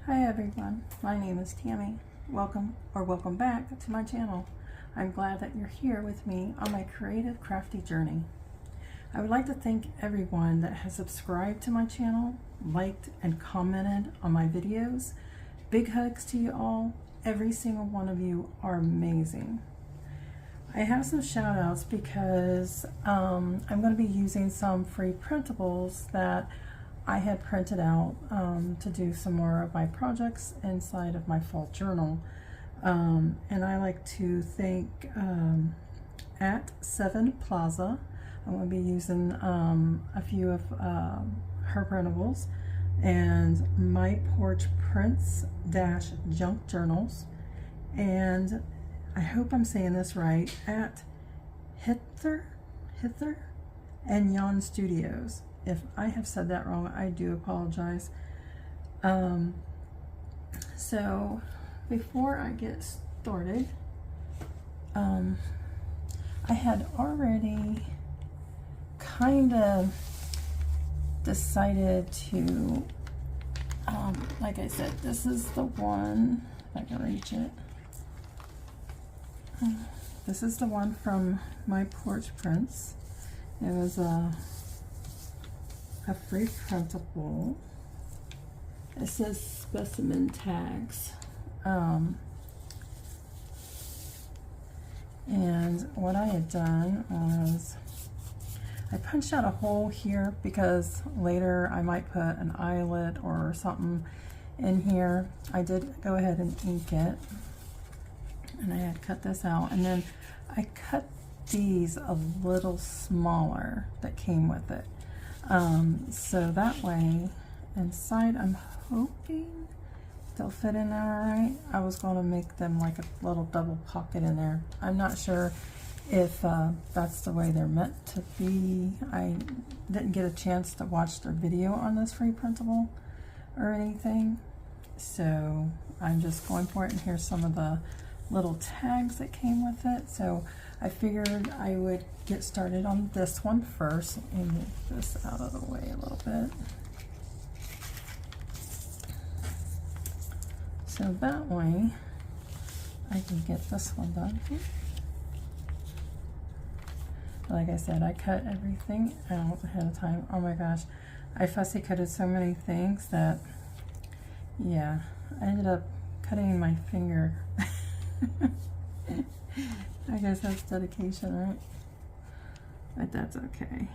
Hi everyone, my name is Tammy. Welcome back to my channel. I'm glad that you're here with me on my creative crafty journey. I would like to thank everyone that has subscribed to my channel, liked and commented on my videos. Big hugs to you all. Every single one of you are amazing. I have some shout outs because I'm going to be using some free printables that I had printed out to do some more of my projects inside of my fall journal. And I like to thank at 7 Plaza. I'm going to be using a few of her printables, and My Porch Prints - Junk Journals, and I hope I'm saying this right, at Hither and Yon Studios. If I have said that wrong, I do apologize. So before I get started, I had already kind of decided to, like I said, this is the one, if I can reach it. This is the one from My Porch Prints. It was a free printable. It says specimen tags. And what I had done was I punched out a hole here because later I might put an eyelet or something in here. I did go ahead and ink it, and I had cut this out, and then I cut these a little smaller that came with it. So that way inside, I'm hoping they'll fit in there all right. I was going to make them like a little double pocket in there. I'm not sure if that's the way they're meant to be. I didn't get a chance to watch their video on this free printable or anything, so I'm just going for it. And here's some of the little tags that came with it. So I figured I would get started on this one first. Let me move this out of the way a little bit. So that way I can get this one done. Like I said, I cut everything out ahead of time. Oh my gosh, I fussy cutted so many things that, yeah, I ended up cutting my finger. I guess that's dedication, right? But that's okay.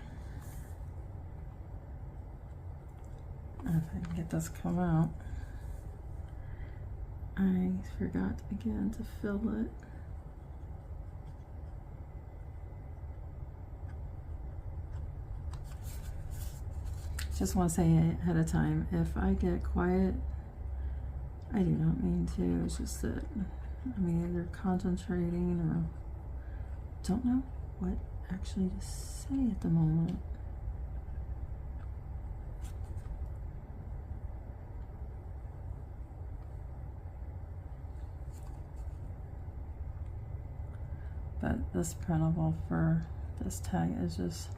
If I can get this come out. I forgot again to fill it. Just want to say ahead of time, if I get quiet, I do not mean to. It's just that I'm either concentrating or don't know what actually to say at the moment. But this printable for this tag is just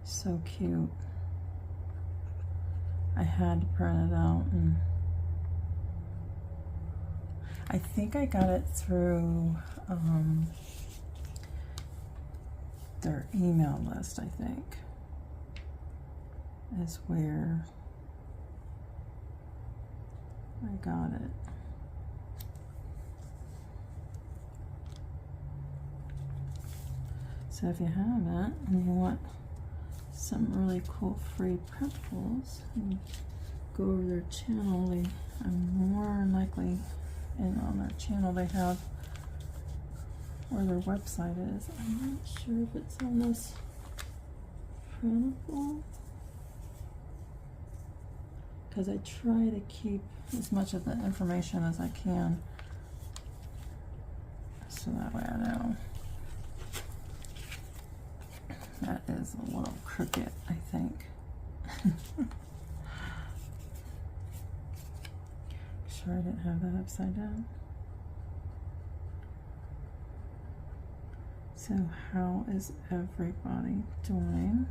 so cute. I had to print it out, and I think I got it through their email list, I think, is where I got it. So if you haven't and you want some really cool free printables, you go over their channel. I'm more than likely in on their channel they have where their website is. I'm not sure if it's on this printable, because I try to keep as much of the information as I can, so that way I know. That is a little crooked, I think. Sure I didn't have that upside down. So how is everybody doing?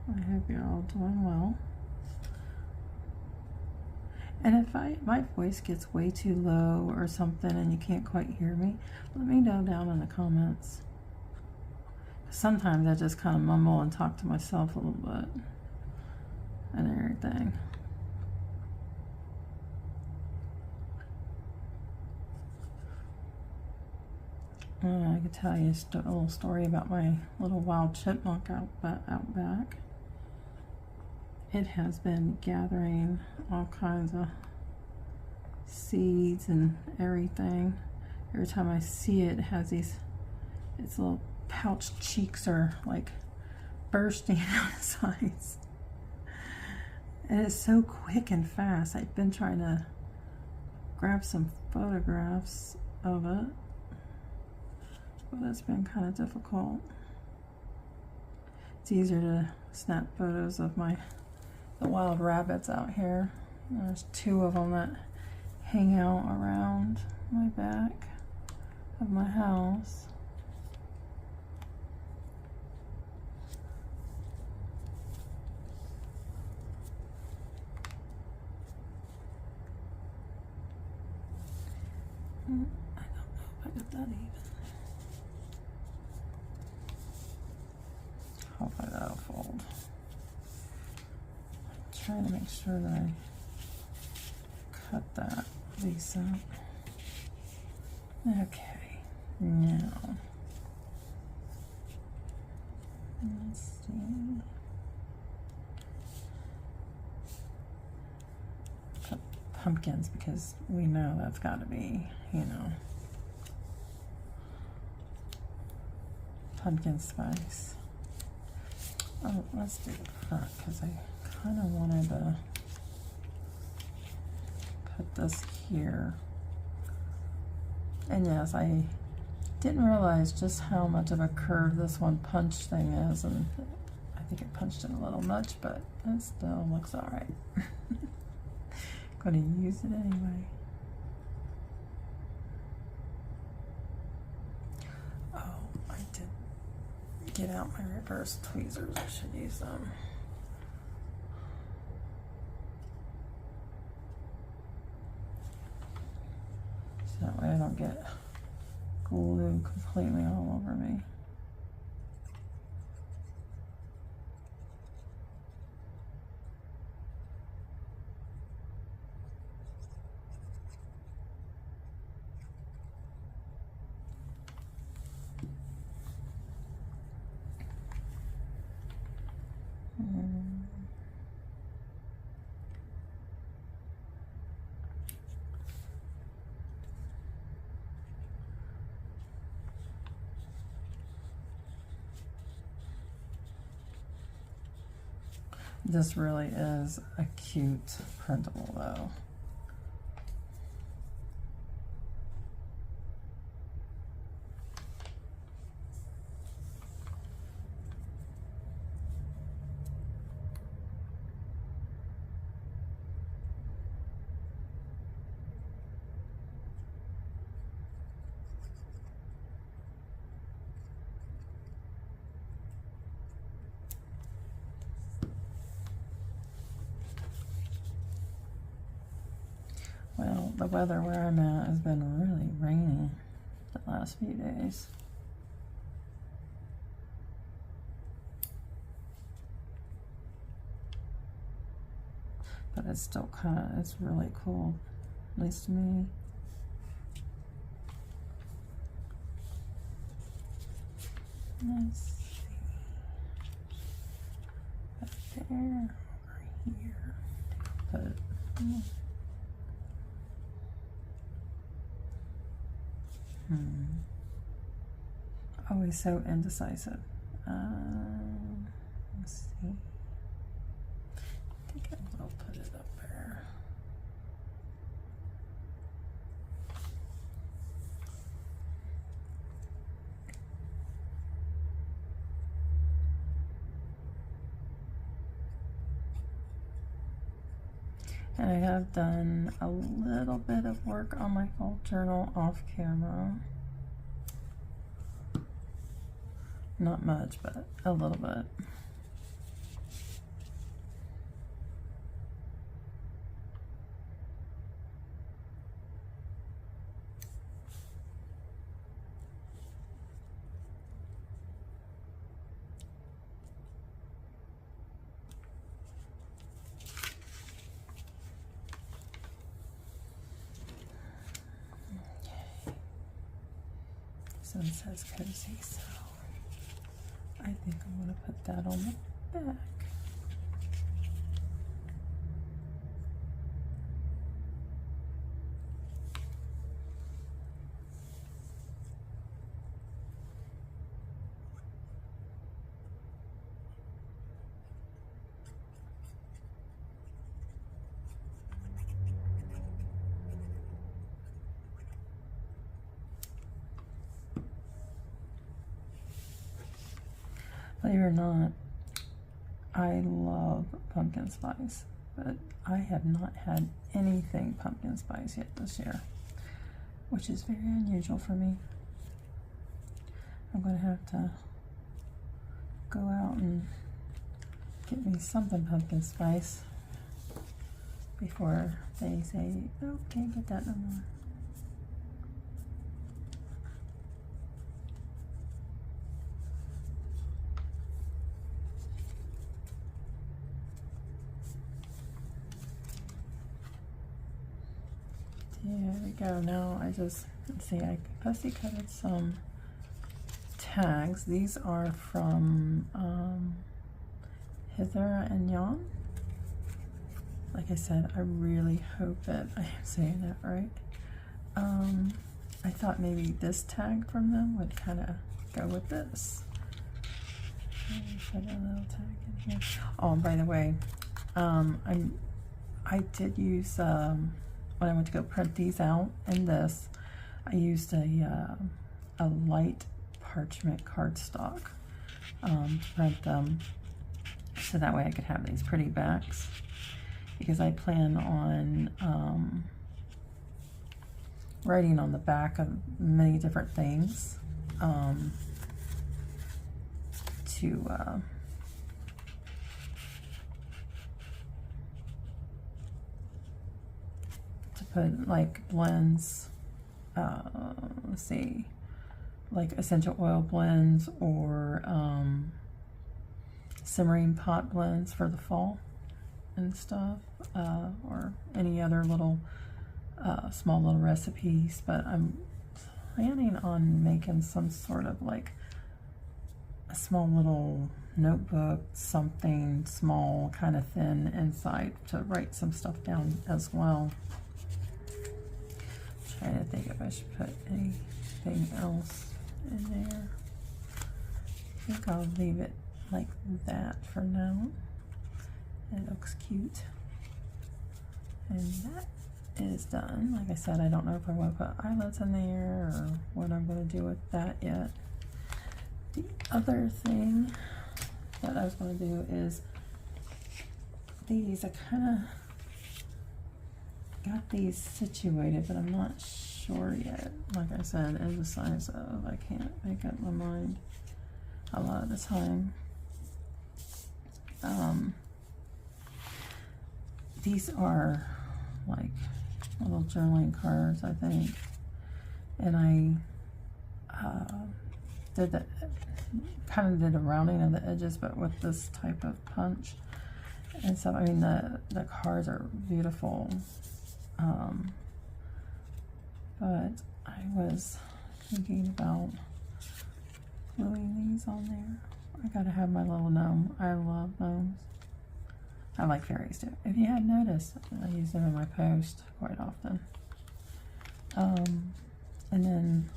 I hope you're all doing well. And if my voice gets way too low or something and you can't quite hear me, let me know down in the comments. Sometimes I just kind of mumble and talk to myself a little bit and everything. I could tell you a little story about my little wild chipmunk out back. It has been gathering all kinds of seeds and everything. Every time I see it, it has its little pouch cheeks are like bursting out the sides. And it's so quick and fast. I've been trying to grab some photographs of it, but it's been kind of difficult. It's easier to snap photos of the wild rabbits out here. There's 2 of them that hang out around my back of my house. I don't know if I got that even. Hopefully that'll fold. Trying to make sure that I cut that piece up. Okay, now let's see. Put pumpkins because we know that's got to be, pumpkin spice. Oh, let's do the front because I kind of wanted to put this here. And yes, I didn't realize just how much of a curve this one punch thing is, and I think it punched it a little much, but it still looks all right. Gonna use it anyway. Oh, I did get out my reverse tweezers. I should use them. So that way I don't get glue completely all over me. This really is a cute printable though. Well, the weather where I'm at has been really rainy the last few days. But it's still it's really cool, at least to me. Let's see. Up there, over here. Put it. Always so indecisive. Let's see. I think I will put it up there. And I have done a little bit of work on my fall journal off camera. Not much, but a little bit. This one says cozy, so I think I'm going to put that on the back. Believe it or not, I love pumpkin spice, but I have not had anything pumpkin spice yet this year, which is very unusual for me. I'm going to have to go out and get me something pumpkin spice before they say, oh, can't get that no more. There we go. Now let's see, I fussy cutted some tags. These are from Hither and Yon. Like I said, I really hope that I am saying that right. I thought maybe this tag from them would kind of go with this. Let me put a little tag in here. Oh, by the way, I did use when I went to go print these out in this, I used a light parchment cardstock to print them, so that way I could have these pretty backs, because I plan on writing on the back of many different things to put like blends, let's see, like essential oil blends or simmering pot blends for the fall and stuff, or any other little small little recipes. But I'm planning on making some sort of like a small little notebook, something small, kind of thin inside, to write some stuff down as well. Trying to think if I should put anything else in there. I think I'll leave it like that for now. It looks cute. And that is done. Like I said, I don't know if I want to put eyelets in there or what I'm going to do with that yet. The other thing that I was going to do is these. I kind of got these situated, but I'm not sure yet. Like I said, it's the size of, I can't make up my mind a lot of the time. These are like little journaling cards, I think, and I did that, kind of did a rounding of the edges, but with this type of punch. And so, I mean, the cards are beautiful, but I was thinking about gluing these on there. I gotta have my little gnome. I love gnomes. I like fairies too. If you hadn't noticed, I use them in my post quite often. And then,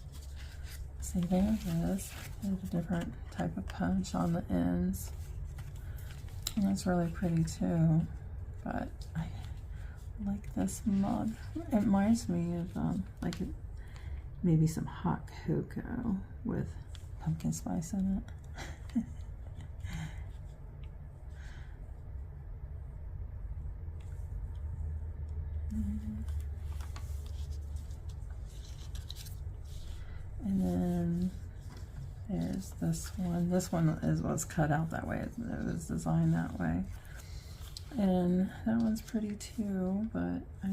see, there it is. There's a different type of punch on the ends. And that's really pretty too. But I like this mug. It reminds me of like maybe some hot cocoa with pumpkin spice in it. And then there's this one. This one was cut out that way. It was designed that way. And that one's pretty too, but I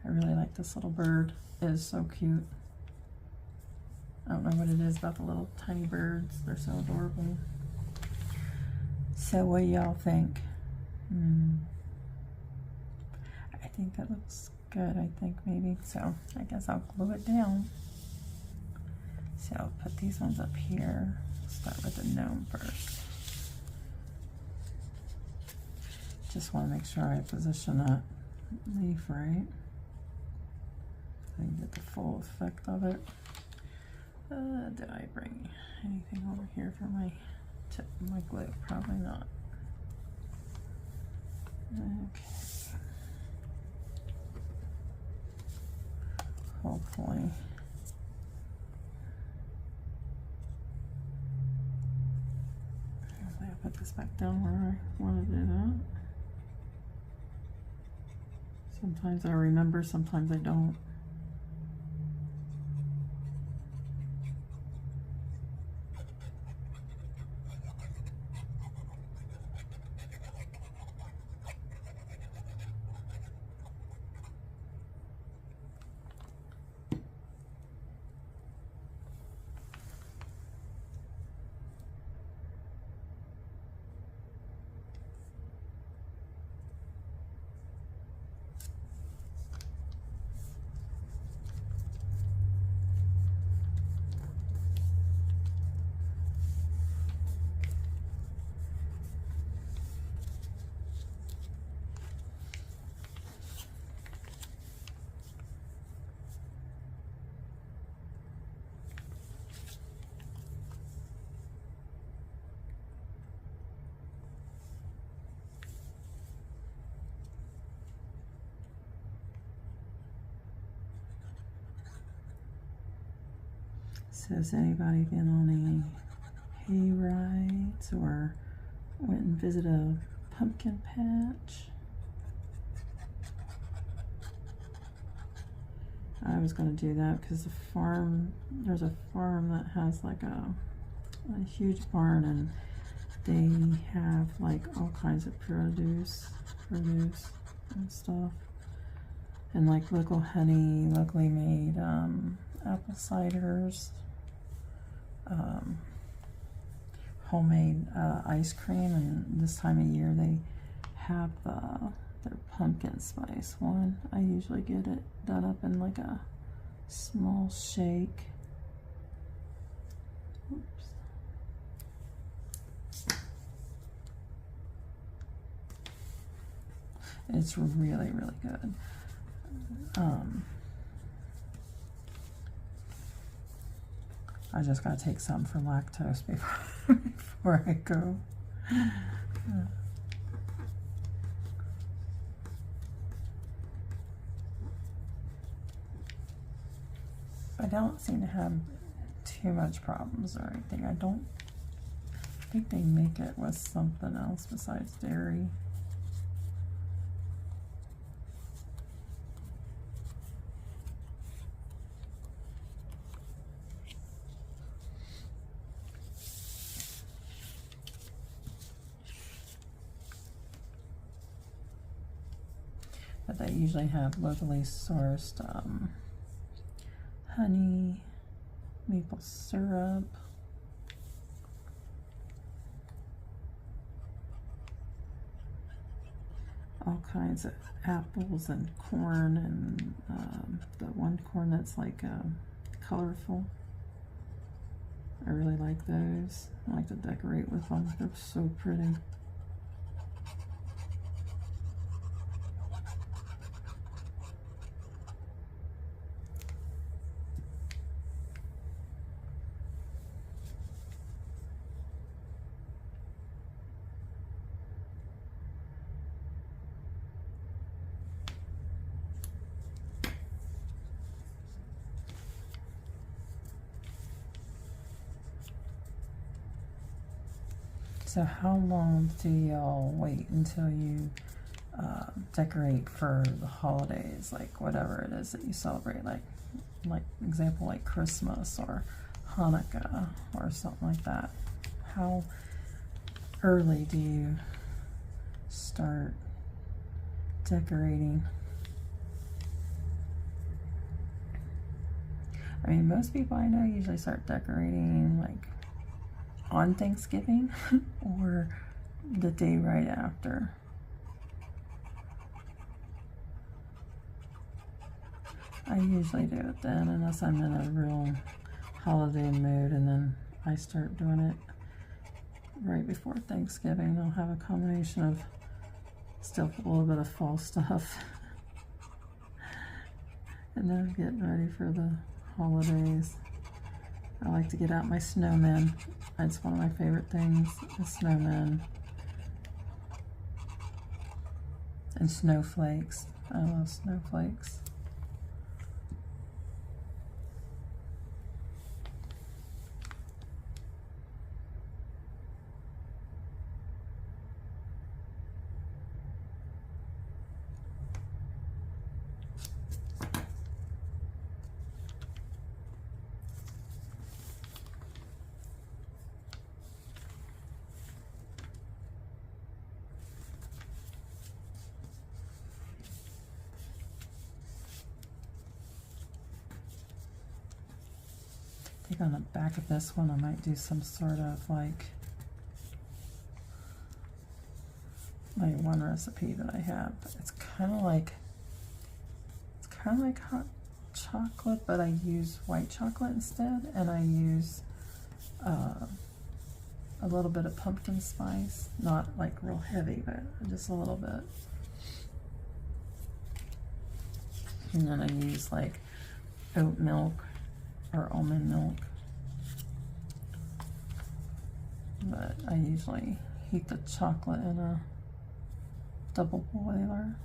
really like this little bird. It is so cute. I don't know what it is about the little tiny birds. They're so adorable. So what do y'all think? I think that looks good. I think maybe. So I guess I'll glue it down. So I'll put these ones up here. Start with the gnome first. Just want to make sure I position that leaf right. So you get the full effect of it. Did I bring anything over here for my tip, my glue? Probably not. Okay. Hopefully. I'll put this back down where I want to do that. Sometimes I remember, sometimes I don't. So has anybody been on any hay rides or went and visited a pumpkin patch? I was going to do that because the farm, there's a farm that has like a huge barn, and they have like all kinds of produce and stuff, and like local honey, locally made apple ciders, homemade ice cream, and this time of year they have their pumpkin spice one. I usually get it done up in like a small shake. Oops. It's really, really good. I just gotta take some for lactose before I go. I don't seem to have too much problems or anything. I think they make it with something else besides dairy. But they usually have locally sourced honey, maple syrup, all kinds of apples and corn, and the one corn that's like colorful. I really like those. I like to decorate with them. They're so pretty. So how long do y'all wait until you decorate for the holidays, like whatever it is that you celebrate, like example like Christmas or Hanukkah or something like that? How early do you start decorating? I mean, most people I know usually start decorating like on Thanksgiving or the day right after. I usually do it then, unless I'm in a real holiday mood, and then I start doing it right before Thanksgiving. I'll have a combination of still a little bit of fall stuff and then I'm getting ready for the holidays. I like to get out my snowmen. It's one of my favorite things, the snowmen. And snowflakes. I love snowflakes. I think on the back of this one I might do some sort of like my one recipe that I have. It's kind of like hot chocolate, but I use white chocolate instead, and I use a little bit of pumpkin spice, not like real heavy, but just a little bit. And then I use like oat milk or almond milk, but I usually heat the chocolate in a double boiler.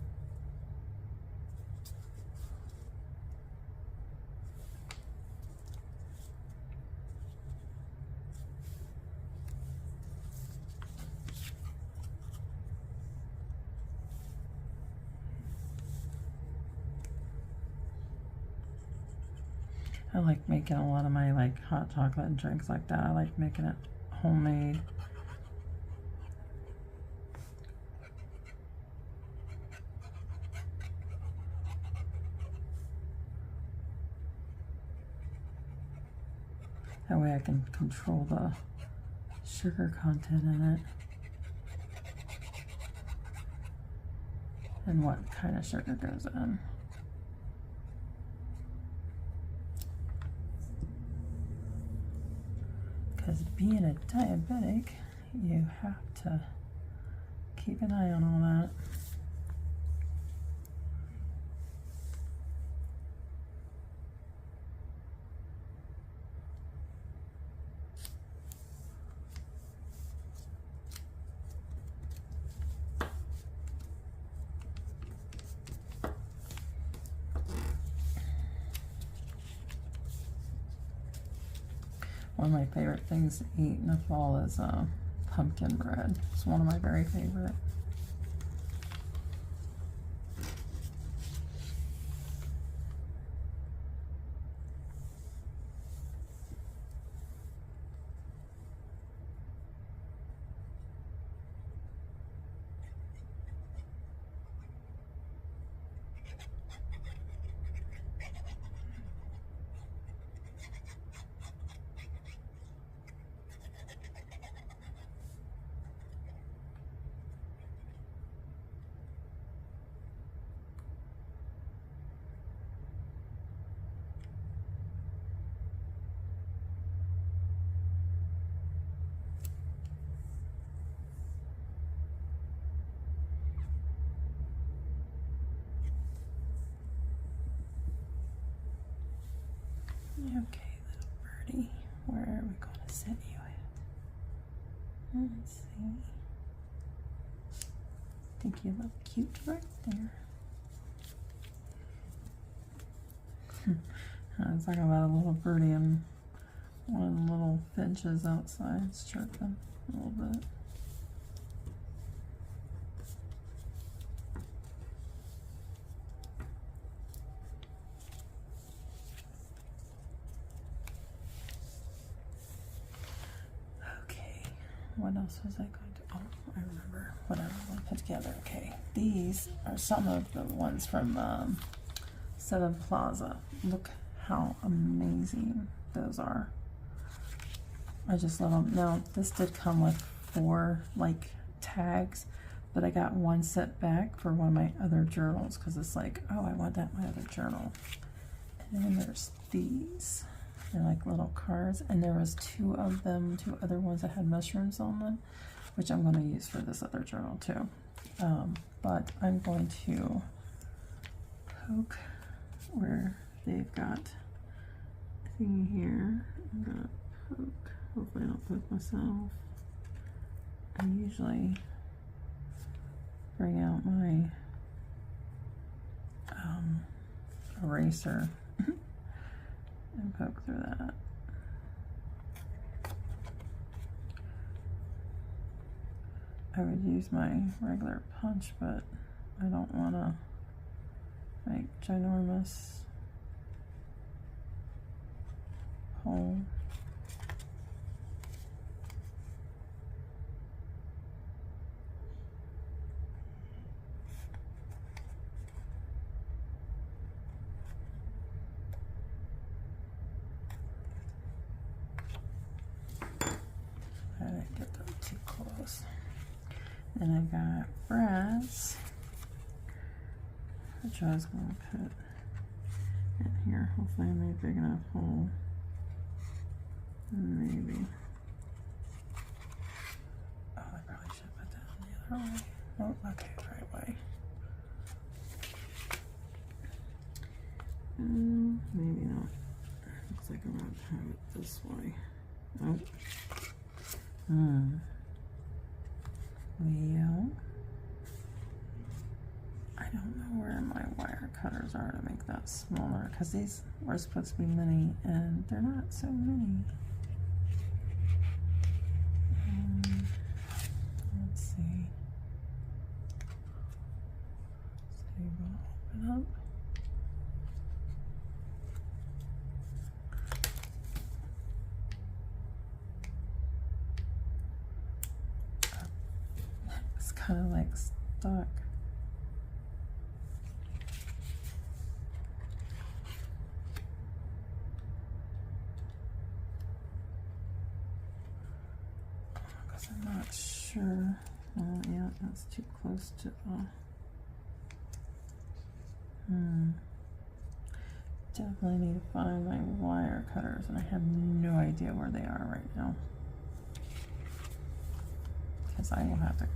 I like making a lot of my like hot chocolate and drinks like that. I like making it homemade. That way I can control the sugar content in it and what kind of sugar goes in. Because being a diabetic, you have to keep an eye on all that. One of my favorite things to eat in the fall is pumpkin bread. It's one of my very favorite. Okay, little birdie, where are we going to set you at? Let's see. I think you look cute right there. I was talking about a little birdie and one of the little finches outside. It's chirping a little bit. What else was I going to, oh, I remember what I was going to put together. Okay, these are some of the ones from Seven Plaza. Look how amazing those are. I just love them. Now, this did come with 4 like tags, but I got one set back for one of my other journals because it's like, oh, I want that in my other journal. And then there's these. They're like little cards, and there was two of them, two other ones that had mushrooms on them, which I'm going to use for this other journal too. But I'm going to poke where they've got a thing here. I'm going to poke. Hopefully I don't poke myself. I usually bring out my eraser and poke through that. I would use my regular punch, but I don't want to make ginormous hole. I didn't get them too close. Then I got brads, which I was going to put in here. Hopefully I made a big enough hole. Maybe. Oh, I probably should put that on the other way. Oh, okay, right way. Maybe not. Looks like I'm going to have it this way. Nope. Well, I don't know where my wire cutters are to make that smaller, because these were supposed to be mini and they're not so mini. Let's see. So we'll open up. It's kind of like stuck. Because I'm not sure. Yeah, that's too close to the. Definitely need to find my wire cutters, and I have no idea where they are right now. Because I will have to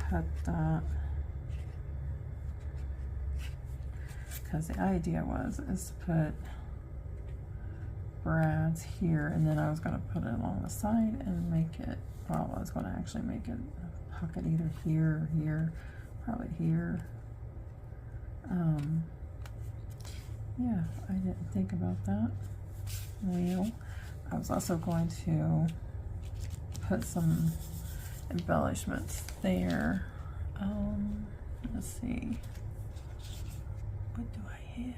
cut that. Because the idea is to put brads here, and then I was going to put it along the side and make it, well, I was going to actually make it a pocket either here or here, probably here. Yeah, I didn't think about that. Well, I was also going to put some embellishments there. Let's see. What do I have?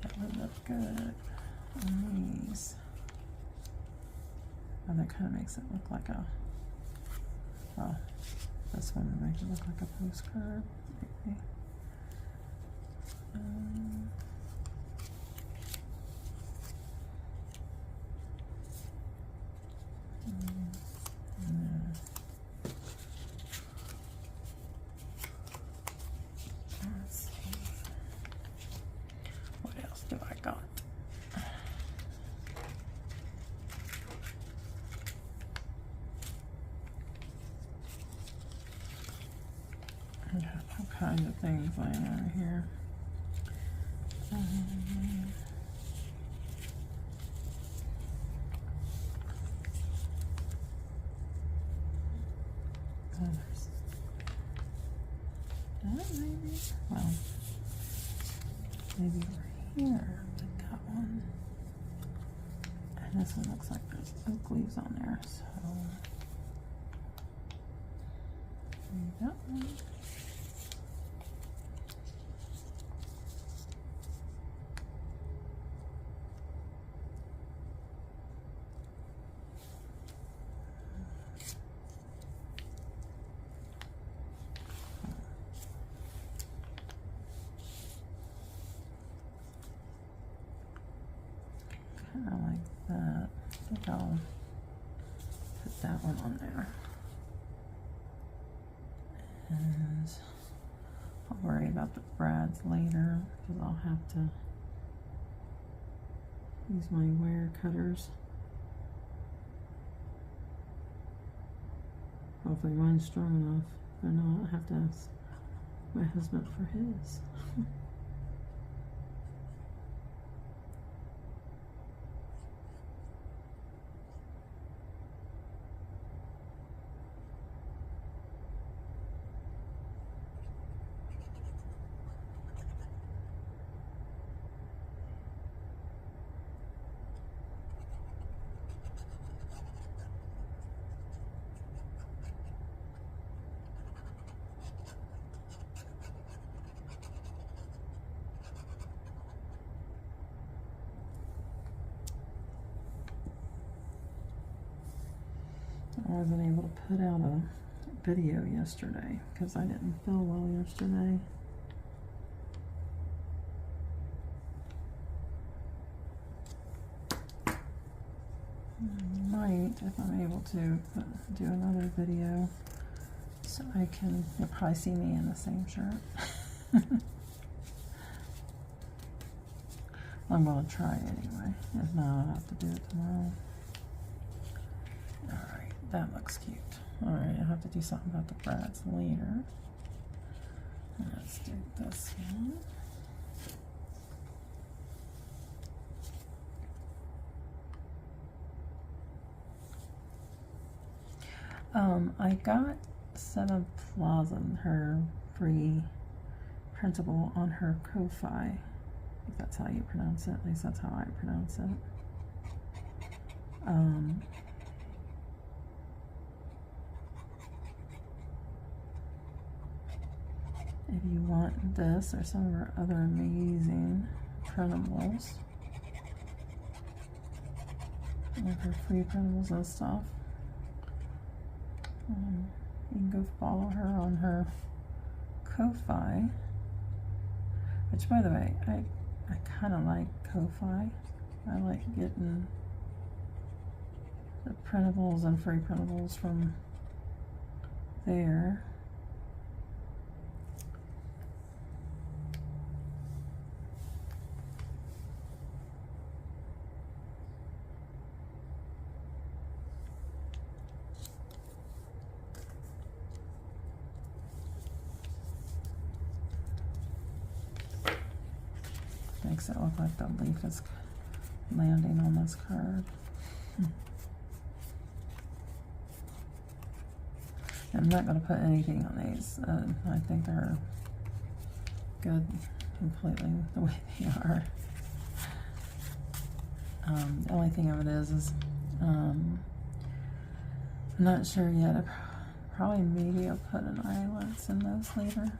That would look good on these. Oh, that kind of makes it look like a, well, this one would make it look like a postcard, maybe. Let's see. What else do I got? I got all kinds of things laying over here. Maybe, well, maybe over here, like that one. And this one looks like there's oak leaves on there, so maybe that one. Kind of like that. I think I'll put that one on there. And I'll worry about the brads later, because I'll have to use my wire cutters. Hopefully mine's strong enough. If they're not, I have to ask my husband for his. I wasn't able to put out a video yesterday because I didn't feel well yesterday. I might, if I'm able to, do another video so I can, you'll probably see me in the same shirt. I'm going to try anyway. If not, I'll have to do it tomorrow. Alright, that looks cute. Alright, I'll have to do something about the brats later. Let's do this one. I got Seven Plaza, her free printable on her Ko-Fi. If that's how you pronounce it, at least that's how I pronounce it. If you want this or some of our other amazing printables, like her free printables and stuff, you can go follow her on her Ko-Fi, which, by the way, I kind of like Ko-Fi. I like getting the printables and free printables from there. Makes it look like the leaf is landing on this card. I'm not going to put anything on these. I think they're good completely the way they are. The only thing of it is I'm not sure yet. Probably maybe I'll put an eyelets in those later.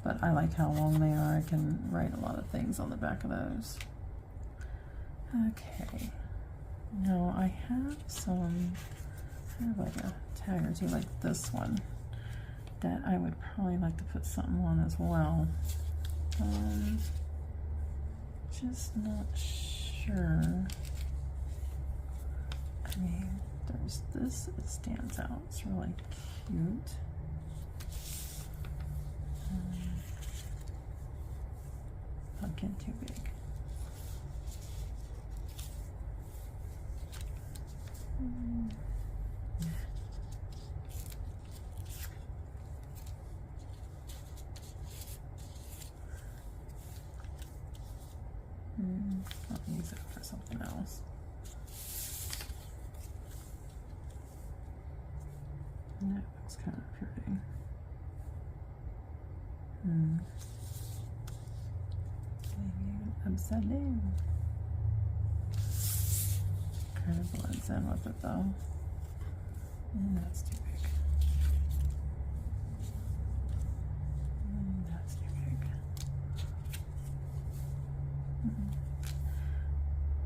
But I like how long they are. I can write a lot of things on the back of those. Okay. Now I have like a tag or two like this one that I would probably like to put something on as well. Just not sure. I mean, there's this, it stands out. It's really cute. Pumpkin too big. I'll use it for something else. That looks kind of pretty. Maybe upside down. Kind of blends in with it though. And that's too big. And that's too big.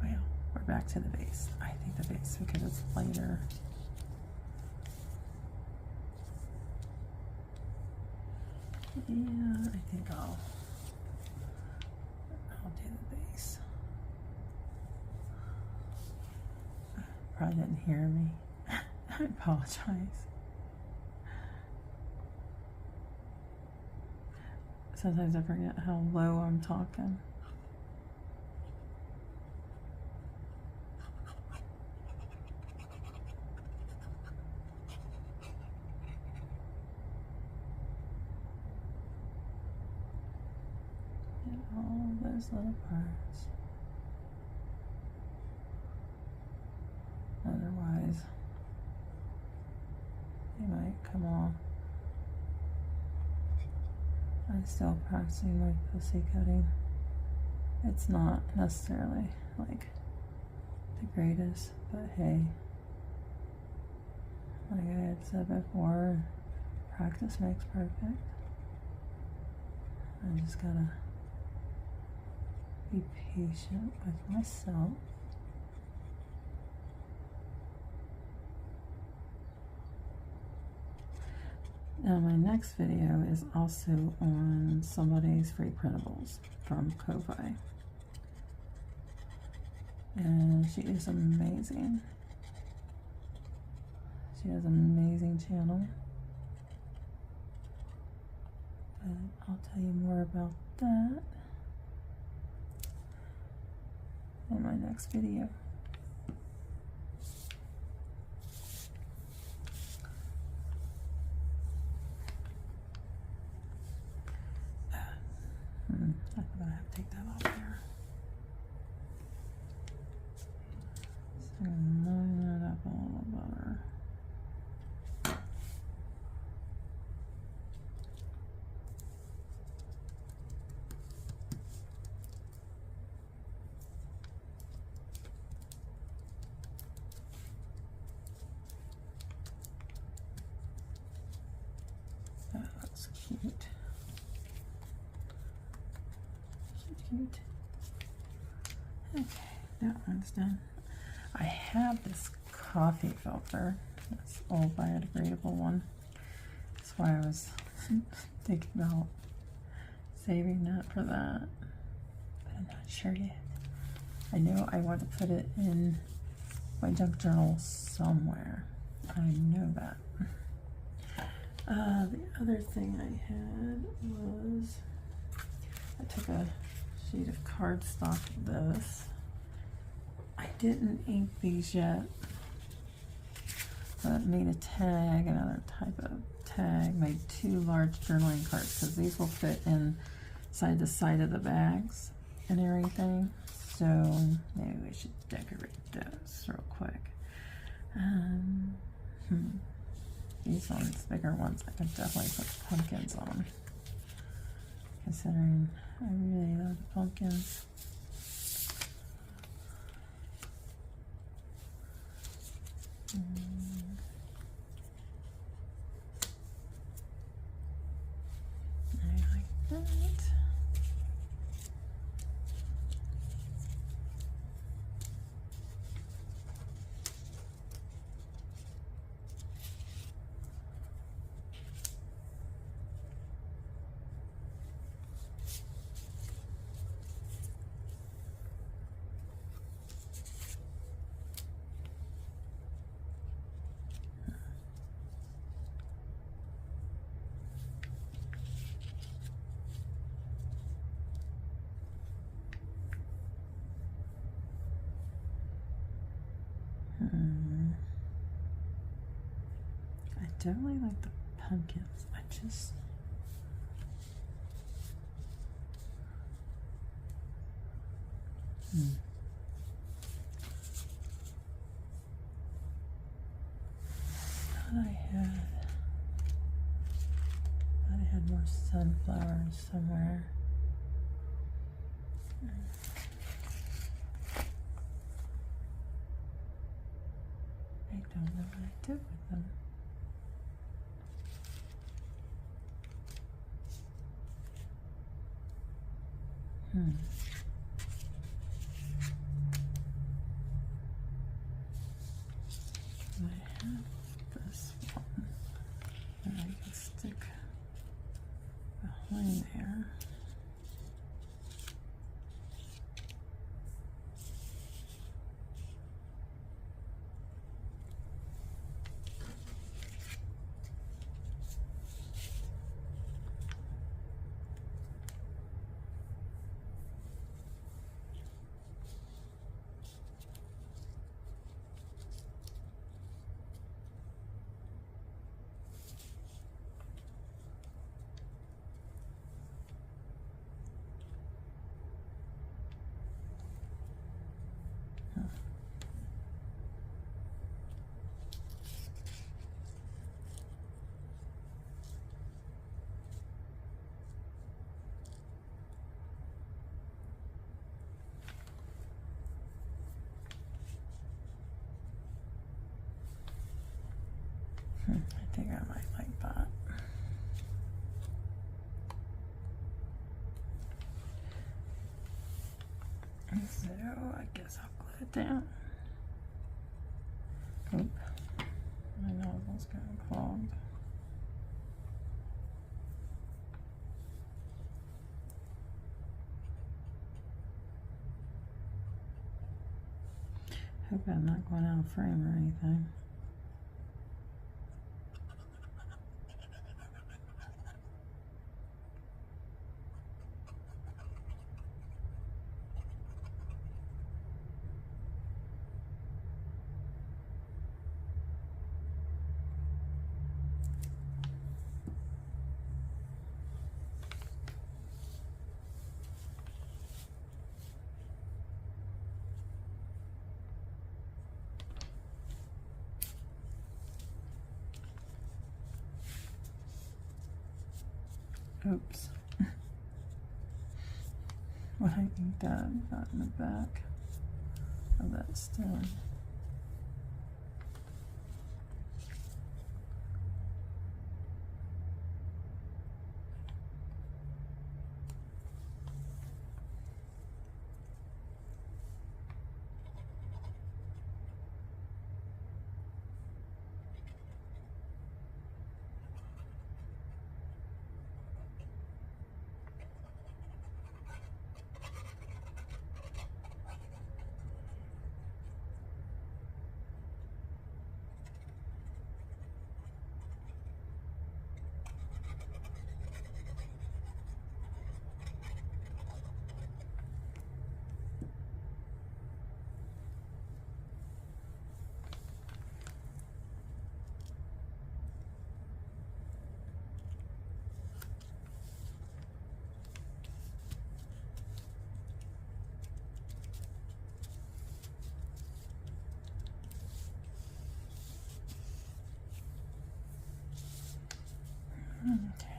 Well, we're back to the base. I think the base, because it's lighter. Yeah, I think I'll do the base. Probably didn't hear me. I apologize. Sometimes I forget how low I'm talking. all those little parts. Otherwise, they might come off. I'm still practicing my pussy cutting. It's not necessarily like the greatest, but hey, like I had said before, practice makes perfect. I just gotta be patient with myself. Now my next video is also on somebody's free printables from Ko-Fi. And she is amazing. She has an amazing channel. But I'll tell you more about that in my next video. I'm gonna have to take that off there. So line that up a little better. That looks cute. Cute. Okay, that one's done. I have this coffee filter. This old biodegradable one. That's why I was thinking about saving that for that. But I'm not sure yet. I know I want to put it in my junk journal somewhere. I know that. The other thing I had was I took a sheet of cardstock of this. I didn't ink these yet, but made a tag, another type of tag, made 2 large journaling cards because these will fit inside the side of the bags and everything. So maybe we should decorate those real quick. These ones, bigger ones, I could definitely put pumpkins on, considering I really love pumpkins. I like that. I definitely like the pumpkins. I just thought I had more sunflowers somewhere. I don't know what I did with them. I have this one that I can stick behind there. think I might like that. So I guess I'll glue it down. Oop, my nozzle's getting clogged. Hope I'm not going out of frame or anything. Oops. What I think that got in the back of that stem. Okay.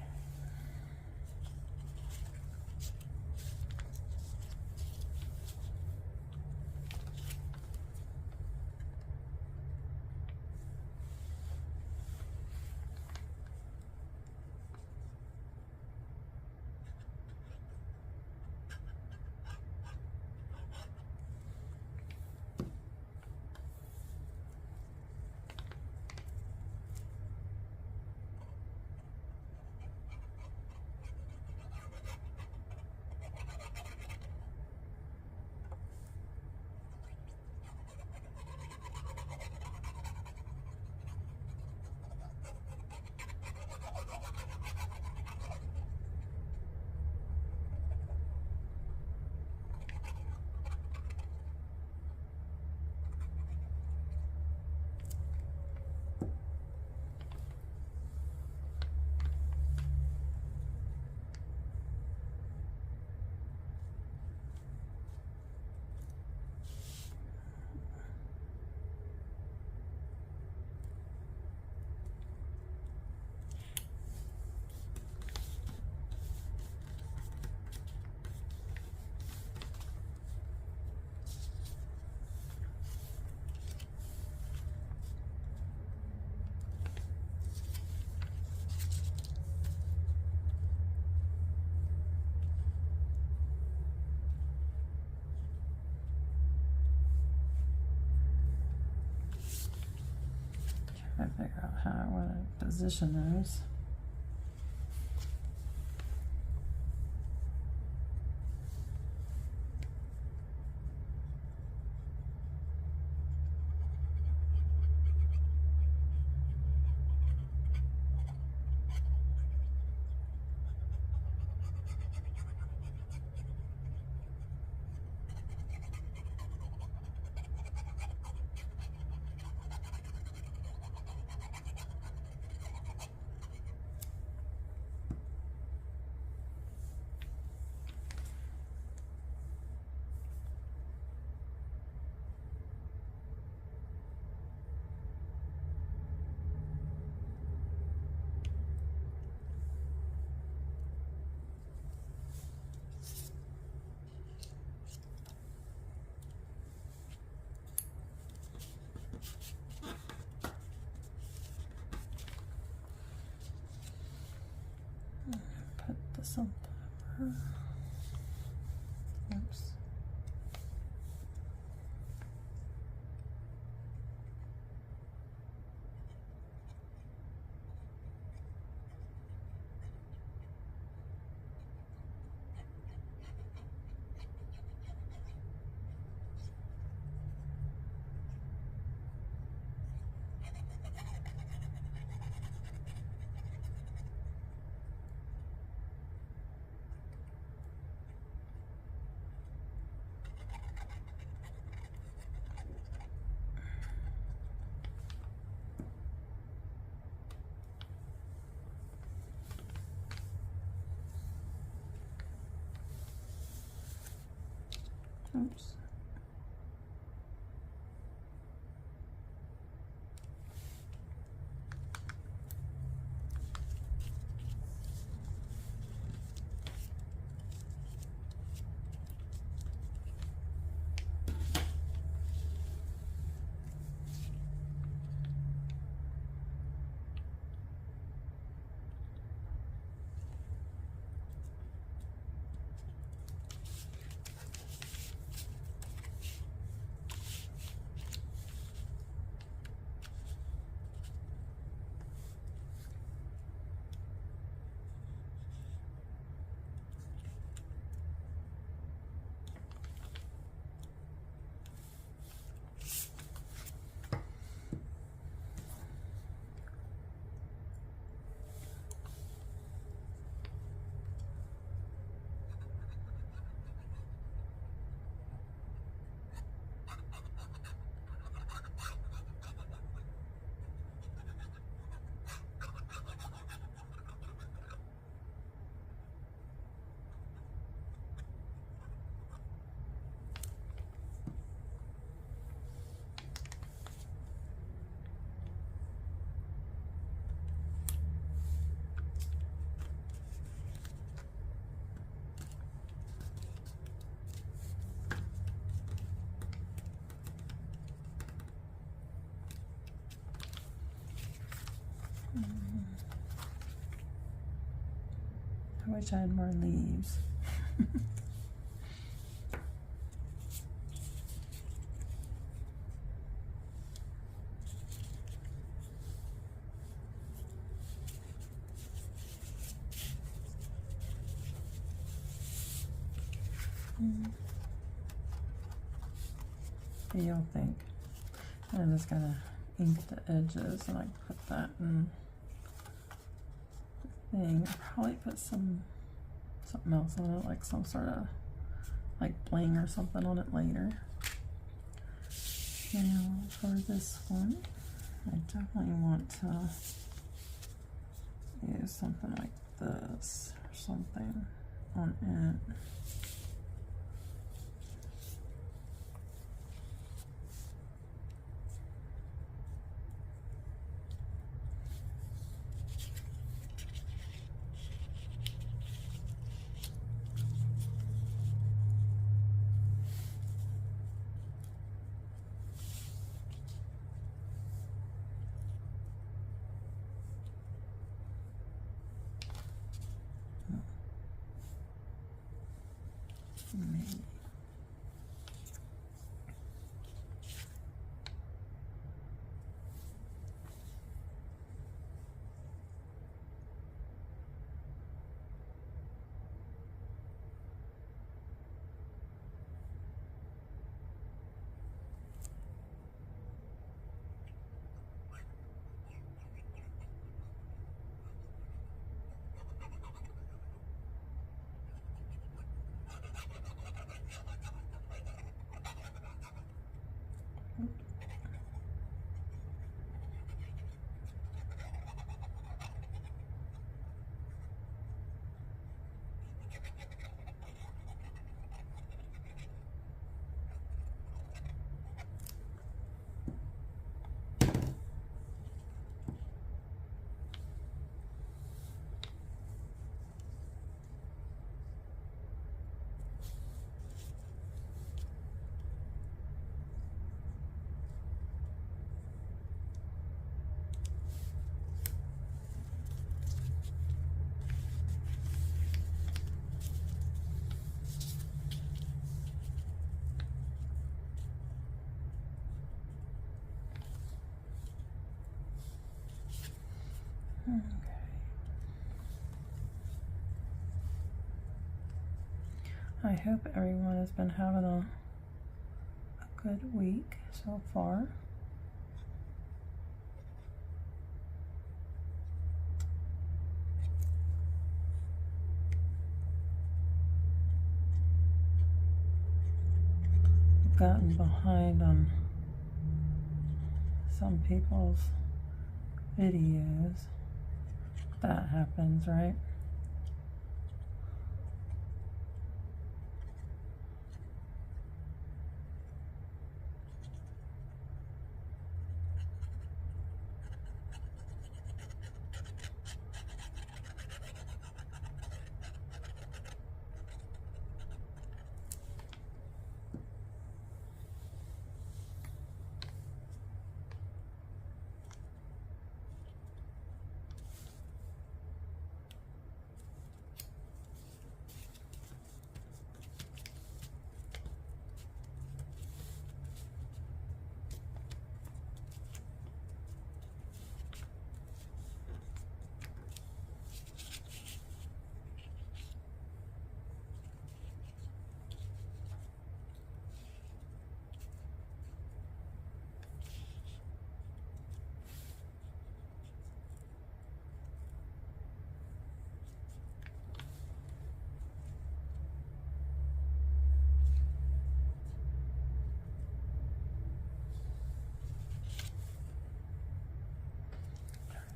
I figure out how I want to position those. some pepper. Oops. Oops. I wish I had more leaves. What do y'all think? I'm just gonna ink the edges and I put that in the thing. I'll probably put something else on it, like some sort of like bling or something on it later. Now for this one, I definitely want to use something like this or something on it. Maybe. Okay. I hope everyone has been having a good week so far. I've gotten behind on some people's videos. That happens, right?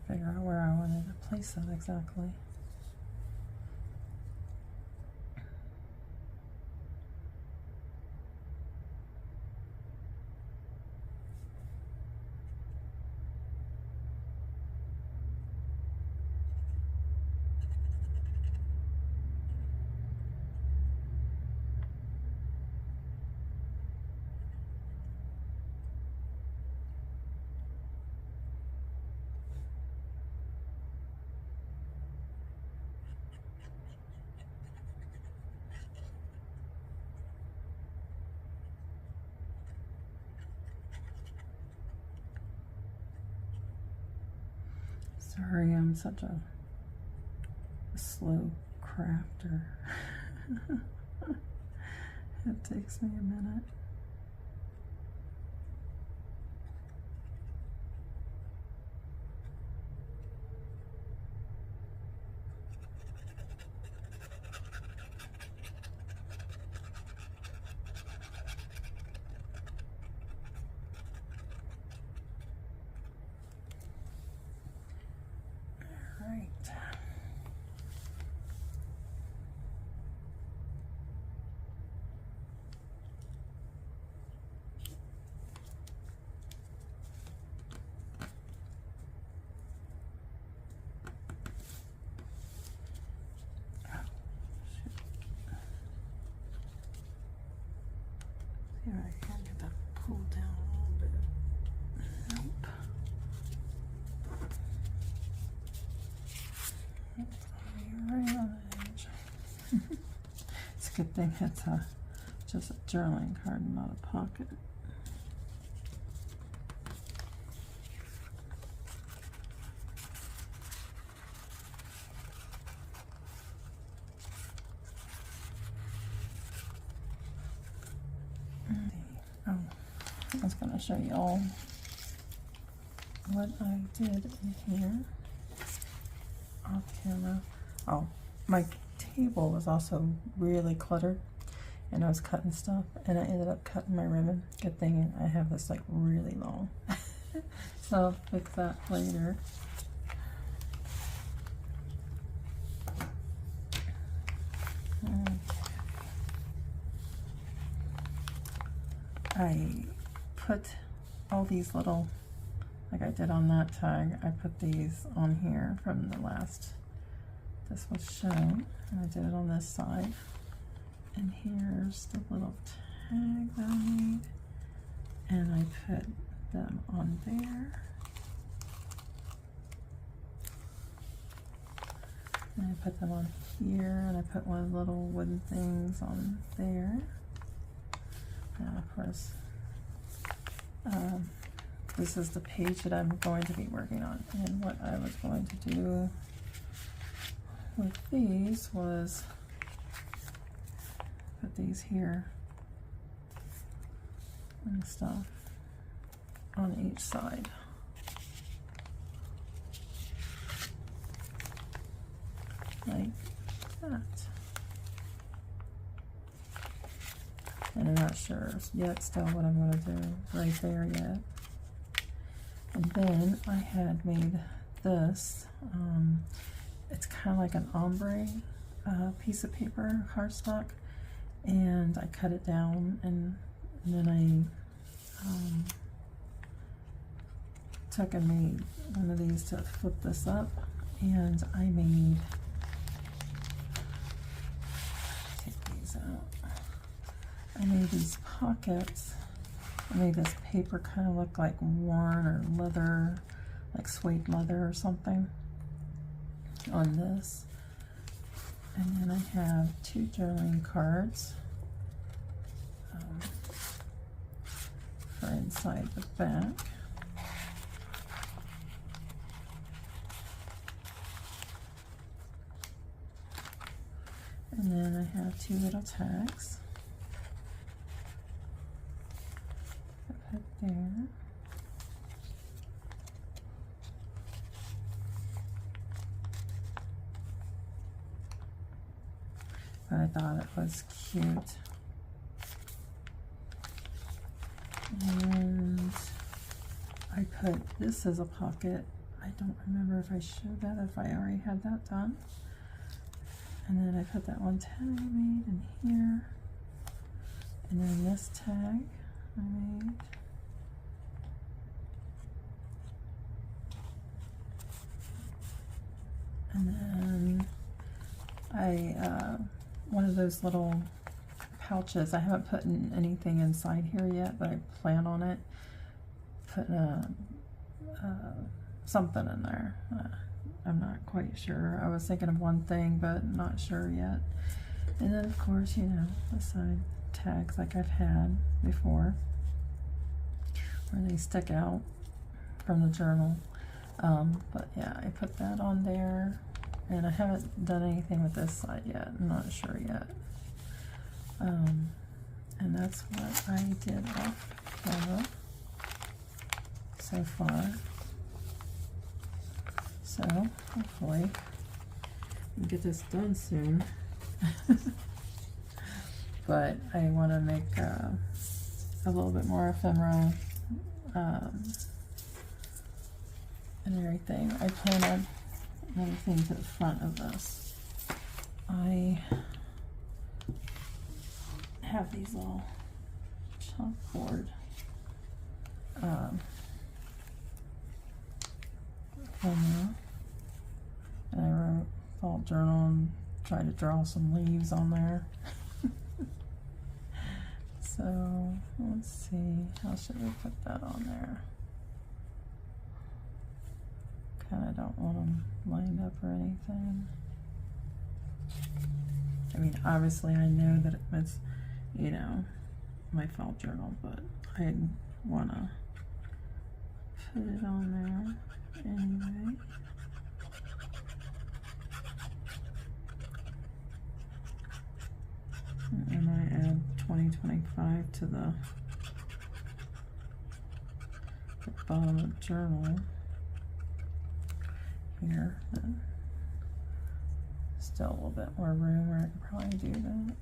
Figure out where I wanted to place that exactly. Sorry, I'm such a slow crafter. It takes me a minute. All right. See if I can get that pulled down a little bit. Nope. Right on the edge. It's a good thing it's just a journaling card, not a pocket. Oh, I was going to show you all what I did in here off camera. Oh, my table was also really cluttered, and I was cutting stuff, and I ended up cutting my ribbon. Good thing I have this like really long. So I'll fix that later. Okay. I put all these little, like I did on that tag, I put these on here from the last, this was shown, and I did it on this side. And here's the little tag that I made, and I put them on there. And I put them on here, and I put one of the little wooden things on there. And of course, this is the page that I'm going to be working on. And what I was going to do with these was put these here and stuff on each side. Like that. And I'm not sure yet still what I'm going to do right there yet. And then I had made this, it's kind of like an ombre piece of paper, cardstock, and I cut it down, and then I took and made one of these to flip this up, and I made, take these out, I made these pockets. I made this paper kind of look like worn or leather, like suede leather or something on this. And then I have 2 journaling cards for inside the back. And then I have 2 little tags. Put there. But I thought it was cute. And I put this as a pocket. I don't remember if I showed that, if I already had that done. And then I put that one tag I made in here. And then this tag I made. And then one of those little pouches, I haven't put anything inside here yet, but I plan on it. Put something in there. I'm not quite sure. I was thinking of one thing, but not sure yet. And then, of course, you know, the side tags like I've had before, where they stick out from the journal. But yeah, I put that on there, and I haven't done anything with this side yet. I'm not sure yet. And that's what I did off camera so far. So hopefully we can get this done soon. But I want to make a little bit more ephemera and everything. I plan on another thing to the front of this. I have these little chalkboard ephemera, and I wrote Fall Journal and tried to draw some leaves on there. So let's see, how should we put that on there? Kind of don't want them lined up or anything. I mean, obviously I know that it's, you know, my fall journal, but I want to put it on there anyway. And I add 2025 to the bottom of the journal here. Still a little bit more room where I could probably do that.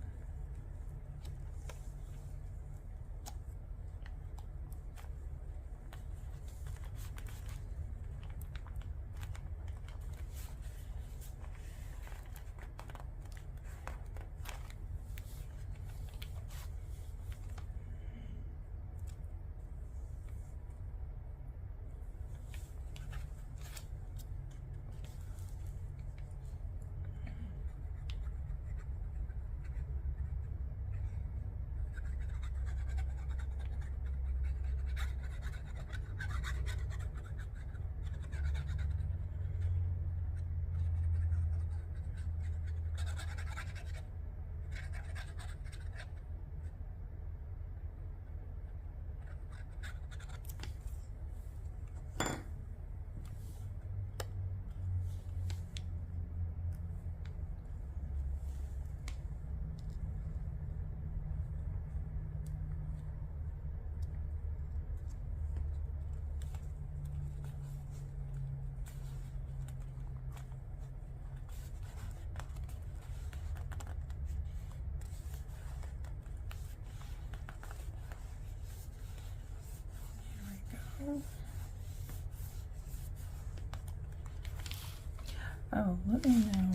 Oh, let me know.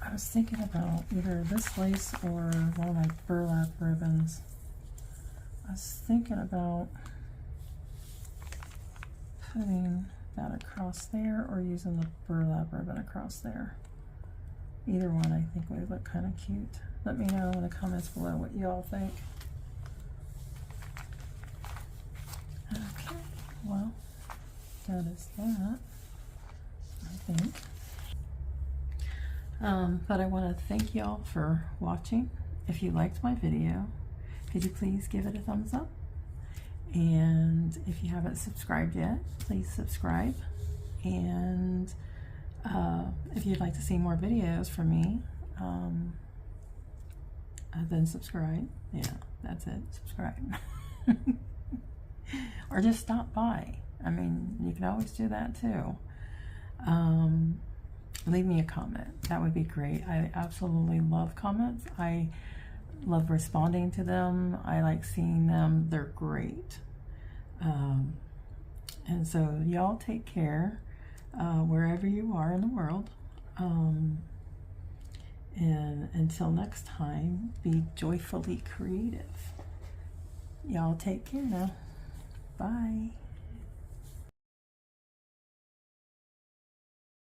I was thinking about either this lace or one of my burlap ribbons. I was thinking about putting that across there or using the burlap ribbon across there. Either one I think would look kind of cute. Let me know in the comments below what you all think. Okay, well, that is that, I think. But I want to thank y'all for watching. If you liked my video, could you please give it a thumbs up? And if you haven't subscribed yet, please subscribe. And if you'd like to see more videos from me, then subscribe. Yeah, that's it, subscribe. Or just stop by. I mean, you can always do that too. Leave me a comment. That would be great. I absolutely love comments. I love responding to them. I like seeing them. They're great. And so y'all take care wherever you are in the world. And until next time, be joyfully creative. Y'all take care now. Bye.